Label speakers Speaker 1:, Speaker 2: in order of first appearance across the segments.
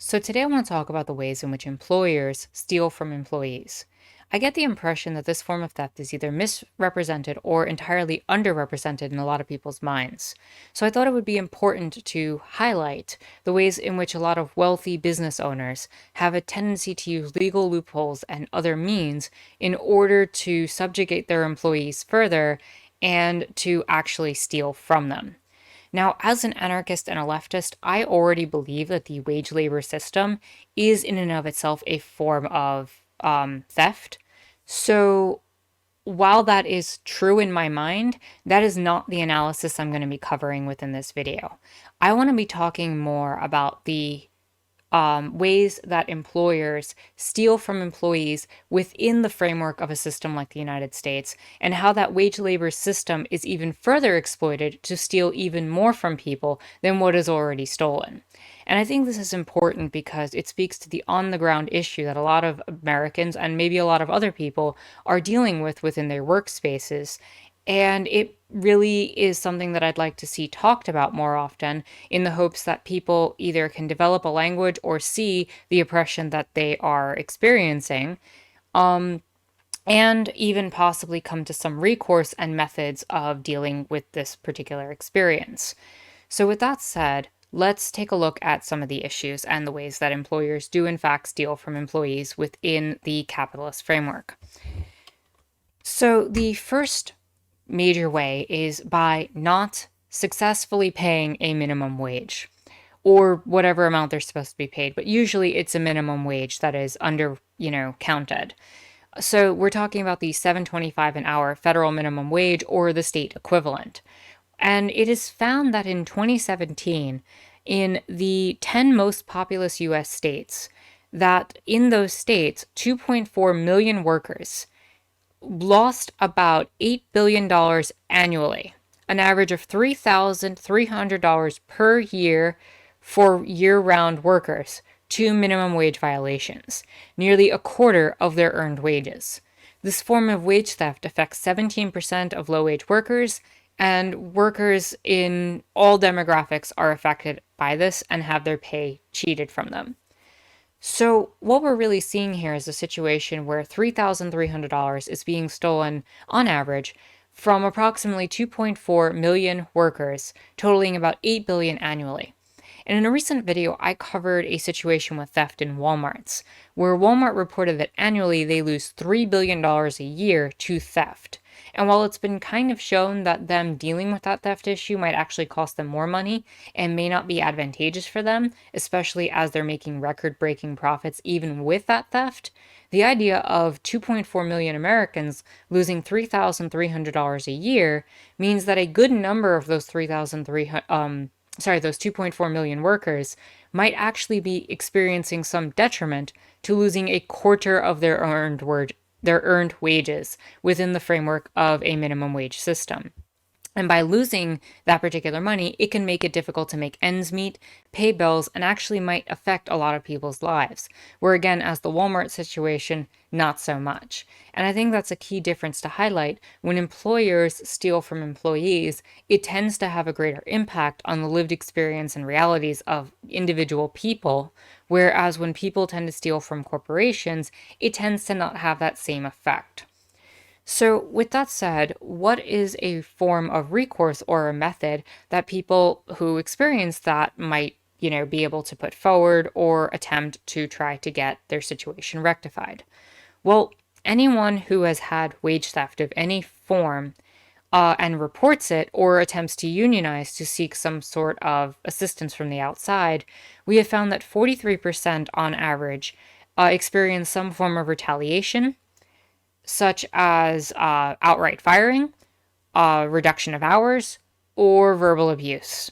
Speaker 1: So today I want to talk about the ways in which employers steal from employees. I get the impression that this form of theft is either misrepresented or entirely underrepresented in a lot of people's minds. So I thought it would be important to highlight the ways in which a lot of wealthy business owners have a tendency to use legal loopholes and other means in order to subjugate their employees further and to actually steal from them. Now, as an anarchist and a leftist, I already believe that the wage labor system is in and of itself a form of theft. So, while that is true in my mind, that is not the analysis I'm going to be covering within this video. I want to be talking more about the ways that employers steal from employees within the framework of a system like the United States, and how that wage labor system is even further exploited to steal even more from people than what is already stolen. And I think this is important because it speaks to the on the ground issue that a lot of Americans and maybe a lot of other people are dealing with within their workspaces. And it really is something that I'd like to see talked about more often in the hopes that people either can develop a language or see the oppression that they are experiencing, um, and even possibly come to some recourse and methods of dealing with this particular experience. So, with that said, let's take a look at some of the issues and the ways that employers do, in fact, steal from employees within the capitalist framework. So, the first major way is by not successfully paying a minimum wage or whatever amount they're supposed to be paid, but usually it's a minimum wage that is counted. So we're talking about the 7.25 an hour federal minimum wage or the state equivalent. And it is found that in 2017, in the 10 most populous US states, that in those states, 2.4 million workers lost about $8 billion annually, an average of $3,300 per year for year round workers, to minimum wage violations, nearly a quarter of their earned wages. This form of wage theft affects 17% of low wage workers, and workers in all demographics are affected by this and have their pay cheated from them. So, what we're really seeing here is a situation where $3,300 is being stolen on average from approximately 2.4 million workers, totaling about 8 billion annually. And in a recent video, I covered a situation with theft in Walmarts, where Walmart reported that annually they lose $3 billion a year to theft. And while it's been kind of shown that them dealing with that theft issue might actually cost them more money and may not be advantageous for them, especially as they're making record-breaking profits even with that theft, the idea of 2.4 million Americans losing $3,300 a year means that a good number of those 2.4 million workers might actually be experiencing some detriment to losing a quarter of their earned wages within the framework of a minimum wage system. And by losing that particular money, it can make it difficult to make ends meet, pay bills, and actually might affect a lot of people's lives. Where again, as the Walmart situation, not so much. And I think that's a key difference to highlight. When employers steal from employees, it tends to have a greater impact on the lived experience and realities of individual people. Whereas when people tend to steal from corporations, it tends to not have that same effect. So, with that said, what is a form of recourse or a method that people who experience that might, be able to put forward or attempt to try to get their situation rectified? Well, anyone who has had wage theft of any form and reports it or attempts to unionize to seek some sort of assistance from the outside, we have found that 43% on average experience some form of retaliation, such as outright firing, reduction of hours, or verbal abuse.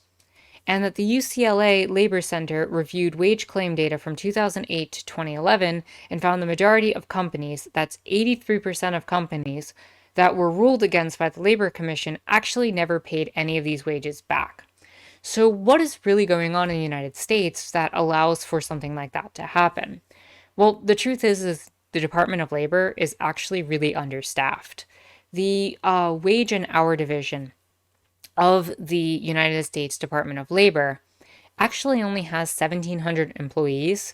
Speaker 1: And that the UCLA Labor Center reviewed wage claim data from 2008 to 2011 and found the majority of companies, that's 83% of companies, that were ruled against by the Labor Commission actually never paid any of these wages back. So, what is really going on in the United States that allows for something like that to happen? Well, the truth is the Department of Labor is actually really understaffed. The Wage and Hour Division of the United States Department of Labor actually only has 1,700 employees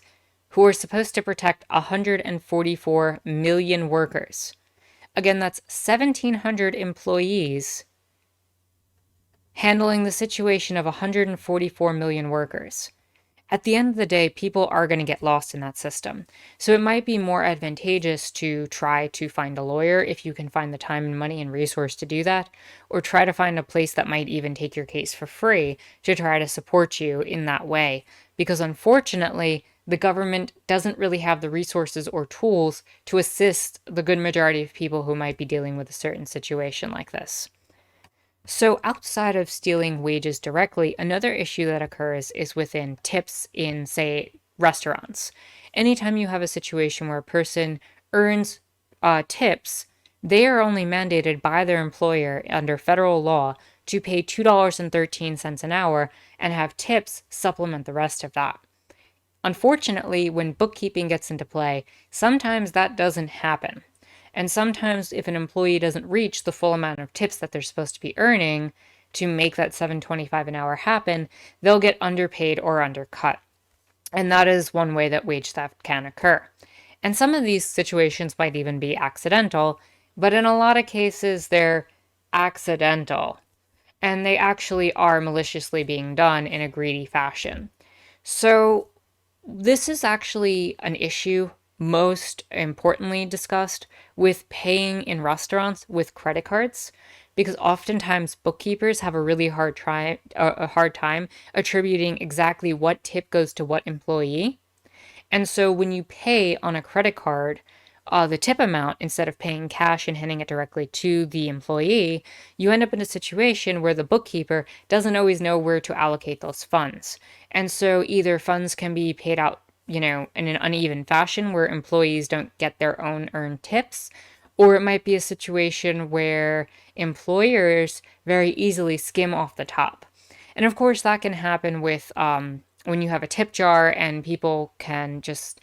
Speaker 1: who are supposed to protect 144 million workers. Again, that's 1,700 employees handling the situation of 144 million workers. At the end of the day, people are going to get lost in that system. So it might be more advantageous to try to find a lawyer if you can find the time and money and resource to do that, or try to find a place that might even take your case for free to try to support you in that way. Because unfortunately, the government doesn't really have the resources or tools to assist the good majority of people who might be dealing with a certain situation like this. So, outside of stealing wages directly, another issue that occurs is within tips in, say, restaurants. Anytime you have a situation where a person earns tips, they are only mandated by their employer under federal law to pay $2.13 an hour and have tips supplement the rest of that. Unfortunately, when bookkeeping gets into play, sometimes that doesn't happen. And sometimes if an employee doesn't reach the full amount of tips that they're supposed to be earning to make that $7.25 an hour happen, they'll get underpaid or undercut. And that is one way that wage theft can occur. And some of these situations might even be accidental, but in a lot of cases they're accidental. And they actually are maliciously being done in a greedy fashion. So this is actually an issue most importantly discussed with paying in restaurants with credit cards, because oftentimes bookkeepers have a really hard time attributing exactly what tip goes to what employee. And so when you pay on a credit card, the tip amount, instead of paying cash and handing it directly to the employee, you end up in a situation where the bookkeeper doesn't always know where to allocate those funds. And so either funds can be paid out, in an uneven fashion where employees don't get their own earned tips, or it might be a situation where employers very easily skim off the top. And of course, that can happen with when you have a tip jar and people can just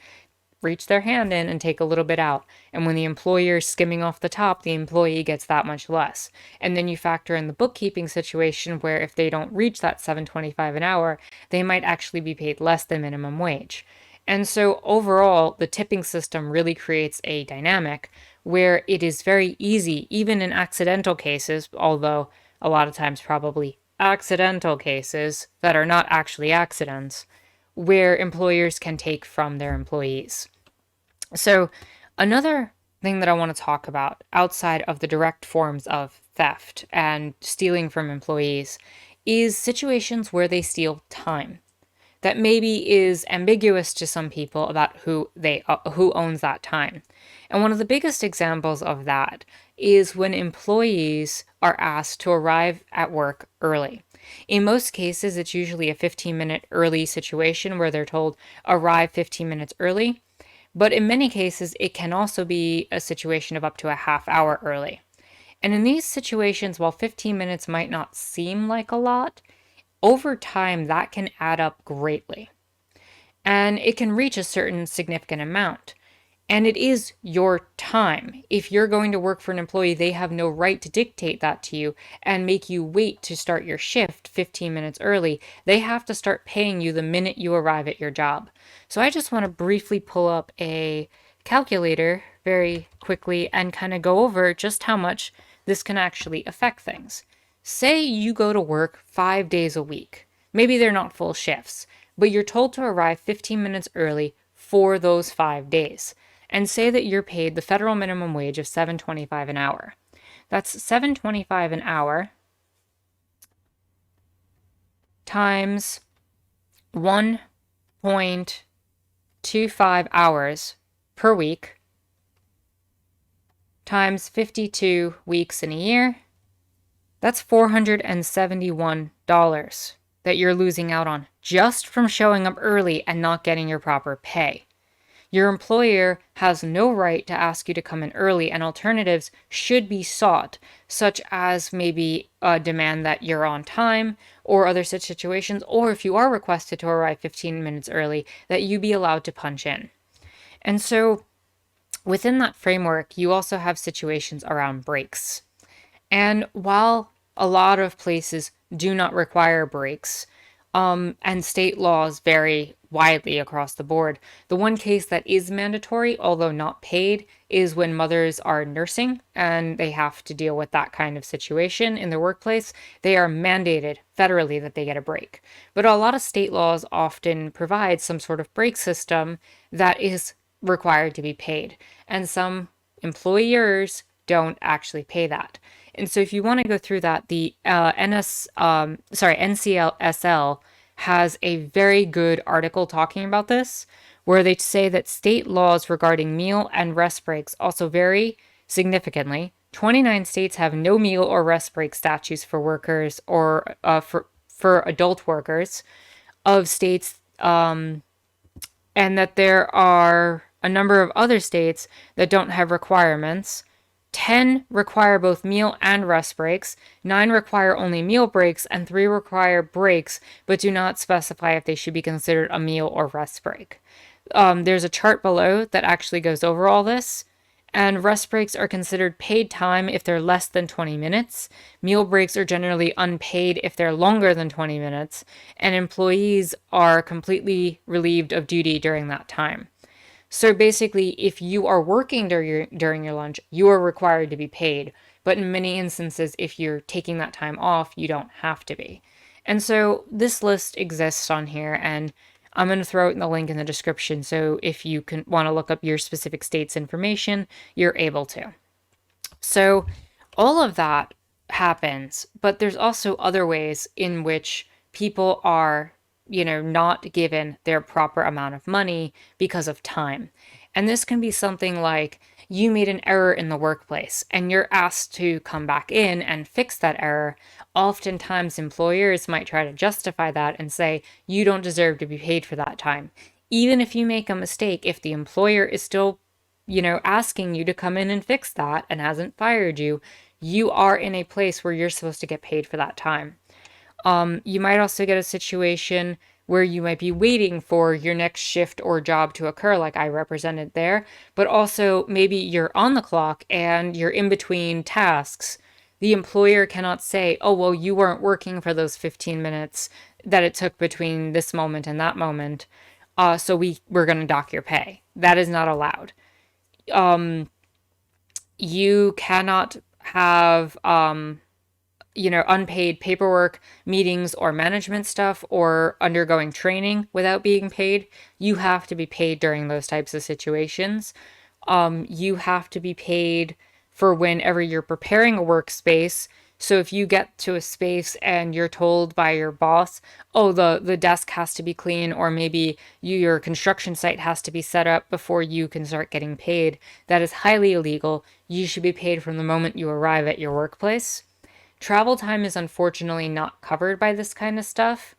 Speaker 1: reach their hand in and take a little bit out. And when the employer is skimming off the top, the employee gets that much less. And then you factor in the bookkeeping situation where if they don't reach that $7.25 an hour, they might actually be paid less than minimum wage. And so overall, the tipping system really creates a dynamic where it is very easy, even in accidental cases, although a lot of times probably accidental cases that are not actually accidents, where employers can take from their employees. So, another thing that I want to talk about outside of the direct forms of theft and stealing from employees is situations where they steal time that maybe is ambiguous to some people about who owns that time. And one of the biggest examples of that is when employees are asked to arrive at work early. In most cases, it's usually a 15-minute early situation where they're told arrive 15 minutes early. But in many cases, it can also be a situation of up to a half hour early. And in these situations, while 15 minutes might not seem like a lot, over time that can add up greatly. And it can reach a certain significant amount. And it is your time. If you're going to work for an employee, they have no right to dictate that to you and make you wait to start your shift 15 minutes early. They have to start paying you the minute you arrive at your job. So I just want to briefly pull up a calculator very quickly and kind of go over just how much this can actually affect things. Say you go to work 5 days a week. Maybe they're not full shifts, but you're told to arrive 15 minutes early for those 5 days. And say that you're paid the federal minimum wage of $7.25 an hour. That's $7.25 an hour times 1.25 hours per week times 52 weeks in a year. That's $471 that you're losing out on just from showing up early and not getting your proper pay. Your employer has no right to ask you to come in early, and alternatives should be sought, such as maybe a demand that you're on time or other such situations, or if you are requested to arrive 15 minutes early, that you be allowed to punch in. And so within that framework, you also have situations around breaks. And while a lot of places do not require breaks, And state laws vary widely across the board. The one case that is mandatory, although not paid, is when mothers are nursing and they have to deal with that kind of situation in their workplace. They are mandated federally that they get a break. But a lot of state laws often provide some sort of break system that is required to be paid. And some employers don't actually pay that. And so if you want to go through that, the NCLSL has a very good article talking about this, where they say that state laws regarding meal and rest breaks also vary significantly. 29 states have no meal or rest break statutes for workers or for adult workers. Of states and that there are a number of other states that don't have requirements. 10 require both meal and rest breaks, 9 require only meal breaks, and 3 require breaks but do not specify if they should be considered a meal or rest break. There's a chart below that actually goes over all this. And rest breaks are considered paid time if they're less than 20 minutes. Meal breaks are generally unpaid if they're longer than 20 minutes. And employees are completely relieved of duty during that time. So basically, if you are working during your lunch, you are required to be paid. But in many instances, if you're taking that time off, you don't have to be. And so this list exists on here, and I'm going to throw it in the link in the description. So if you want to look up your specific state's information, you're able to. So all of that happens, but there's also other ways in which people are, not given their proper amount of money because of time. And this can be something like you made an error in the workplace and you're asked to come back in and fix that error. Oftentimes, employers might try to justify that and say, you don't deserve to be paid for that time. Even if you make a mistake, if the employer is still, asking you to come in and fix that and hasn't fired you, you are in a place where you're supposed to get paid for that time. You might also get a situation where you might be waiting for your next shift or job to occur, like I represented there, but also maybe you're on the clock and you're in between tasks. The employer cannot say, oh, well, you weren't working for those 15 minutes that it took between this moment and that moment, so we're going to dock your pay. That is not allowed. You cannot have unpaid paperwork, meetings, or management stuff, or undergoing training without being paid. You have to be paid during those types of situations. You have to be paid for whenever you're preparing a workspace. So if you get to a space and you're told by your boss, oh, the desk has to be clean, or maybe your construction site has to be set up before you can start getting paid, that is highly illegal. You should be paid from the moment you arrive at your workplace. Travel time is unfortunately not covered by this kind of stuff.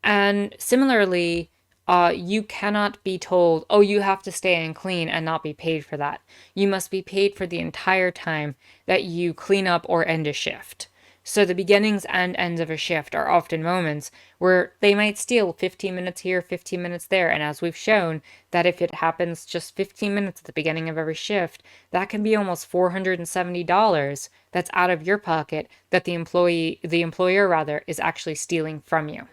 Speaker 1: And similarly, you cannot be told, oh, you have to stay and clean and not be paid for that. You must be paid for the entire time that you clean up or end a shift. So the beginnings and ends of a shift are often moments where they might steal 15 minutes here, 15 minutes there. And as we've shown, that if it happens just 15 minutes at the beginning of every shift, that can be almost $470 that's out of your pocket that the employer is actually stealing from you.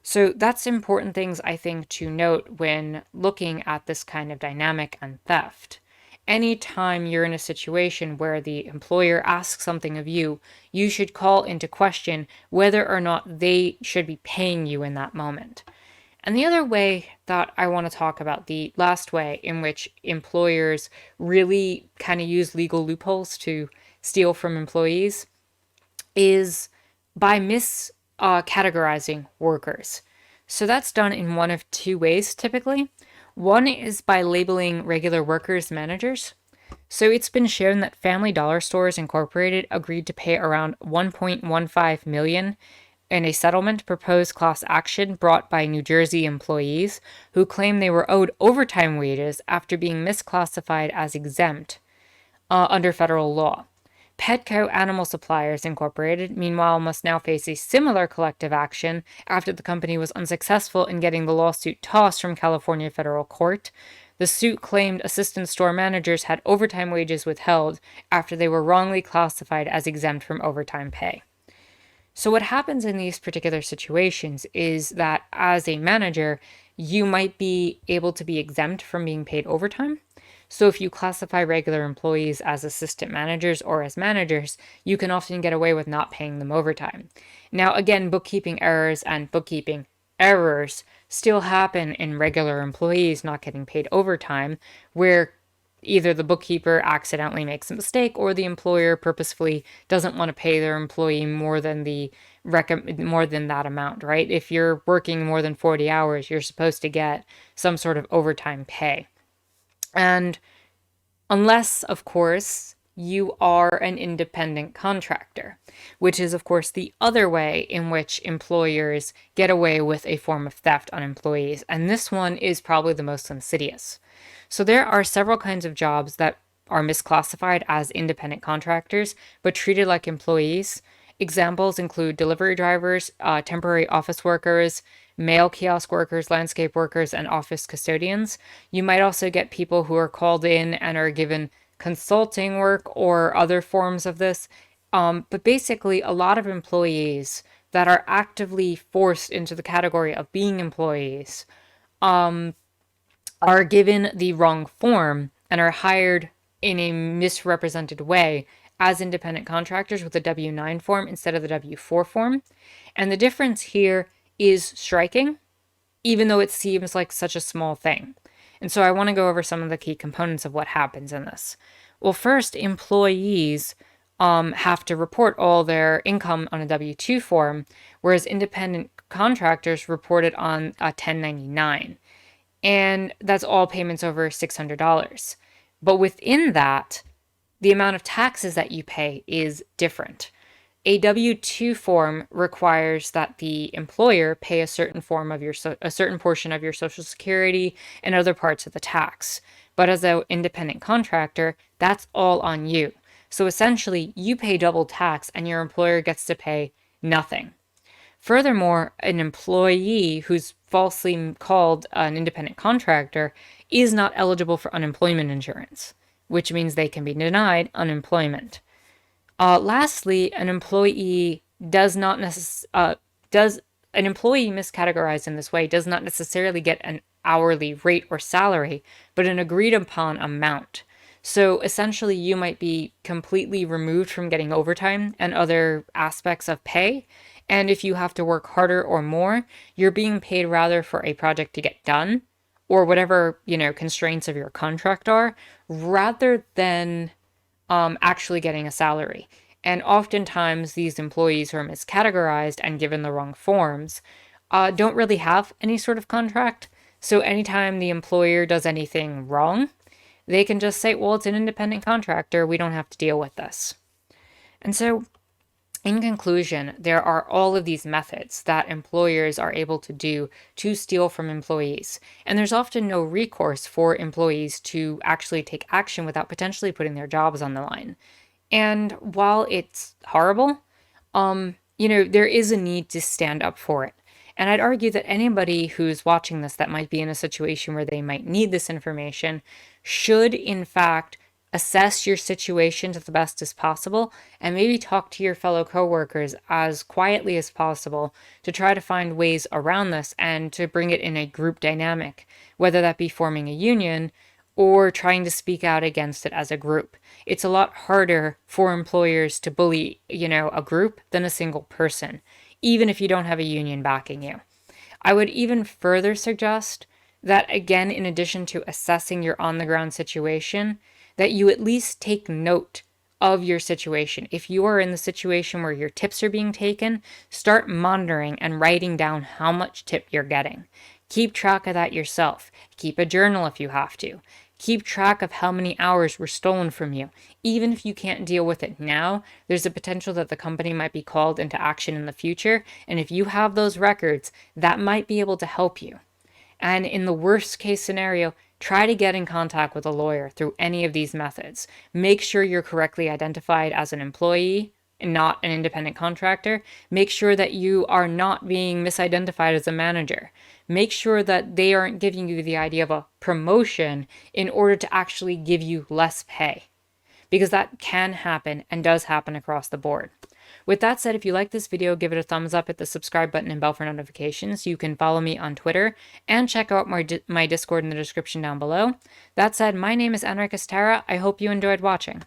Speaker 1: So that's important things, I think, to note when looking at this kind of dynamic and theft. Anytime you're in a situation where the employer asks something of you, you should call into question whether or not they should be paying you in that moment. And the other way that I want to talk about, the last way in which employers really kind of use legal loopholes to steal from employees, is by miscategorizing workers. So that's done in one of two ways typically. One is by labeling regular workers managers. So it's been shown that Family Dollar Stores Incorporated agreed to pay around $1.15 million in a settlement proposed class action brought by New Jersey employees who claim they were owed overtime wages after being misclassified as exempt under federal law. Petco Animal Suppliers Incorporated, meanwhile, must now face a similar collective action after the company was unsuccessful in getting the lawsuit tossed from California federal court. The suit claimed assistant store managers had overtime wages withheld after they were wrongly classified as exempt from overtime pay. So, what happens in these particular situations is that as a manager, you might be able to be exempt from being paid overtime. So, if you classify regular employees as assistant managers or as managers, you can often get away with not paying them overtime. Now, again, bookkeeping errors and bookkeeping errors still happen in regular employees not getting paid overtime, where either the bookkeeper accidentally makes a mistake or the employer purposefully doesn't want to pay their employee more than that amount, right? If you're working more than 40 hours, you're supposed to get some sort of overtime pay. And unless, of course, you are an independent contractor, which is, of course, the other way in which employers get away with a form of theft on employees. And this one is probably the most insidious. So there are several kinds of jobs that are misclassified as independent contractors, but treated like employees. Examples include delivery drivers, temporary office workers, mail kiosk workers, landscape workers, and office custodians. You might also get people who are called in and are given consulting work or other forms of this. But basically, a lot of employees that are actively forced into the category of being employees are given the wrong form and are hired in a misrepresented way as independent contractors with a W-9 form instead of the W-4 form. And the difference here is striking, even though it seems like such a small thing. And so I want to go over some of the key components of what happens in this. Well, first, employees have to report all their income on a W-2 form, whereas independent contractors report it on a 1099. And that's all payments over $600. But within that, the amount of taxes that you pay is different. A W-2 form requires that the employer pay a certain portion of your Social Security and other parts of the tax. But as an independent contractor, that's all on you. So essentially, you pay double tax and your employer gets to pay nothing. Furthermore, an employee who's falsely called an independent contractor is not eligible for unemployment insurance, which means they can be denied unemployment. Lastly, an employee miscategorized in this way does not necessarily get an hourly rate or salary, but an agreed upon amount. So essentially, you might be completely removed from getting overtime and other aspects of pay. And if you have to work harder or more, you're being paid rather for a project to get done or whatever, constraints of your contract are, rather than actually getting a salary. And oftentimes, these employees who are miscategorized and given the wrong forms don't really have any sort of contract. So anytime the employer does anything wrong, they can just say, well, it's an independent contractor. We don't have to deal with this. And so, in conclusion, there are all of these methods that employers are able to do to steal from employees. And there's often no recourse for employees to actually take action without potentially putting their jobs on the line. And while it's horrible, there is a need to stand up for it. And I'd argue that anybody who's watching this that might be in a situation where they might need this information should, in fact, assess your situation to the best as possible and maybe talk to your fellow coworkers as quietly as possible to try to find ways around this and to bring it in a group dynamic, whether that be forming a union or trying to speak out against it as a group. It's a lot harder for employers to bully, a group than a single person, even if you don't have a union backing you. I would even further suggest that, again, in addition to assessing your on-the-ground situation, that you at least take note of your situation. If you are in the situation where your tips are being taken, start monitoring and writing down how much tip you're getting. Keep track of that yourself. Keep a journal if you have to. Keep track of how many hours were stolen from you. Even if you can't deal with it now, there's a potential that the company might be called into action in the future. And if you have those records, that might be able to help you. And in the worst case scenario, try to get in contact with a lawyer through any of these methods. Make sure you're correctly identified as an employee and not an independent contractor. Make sure that you are not being misidentified as a manager. Make sure that they aren't giving you the idea of a promotion in order to actually give you less pay, because that can happen and does happen across the board. With that said, if you like this video, give it a thumbs up, hit the subscribe button and bell for notifications. You can follow me on Twitter and check out my Discord in the description down below. That said, my name is Enrique Estera. I hope you enjoyed watching.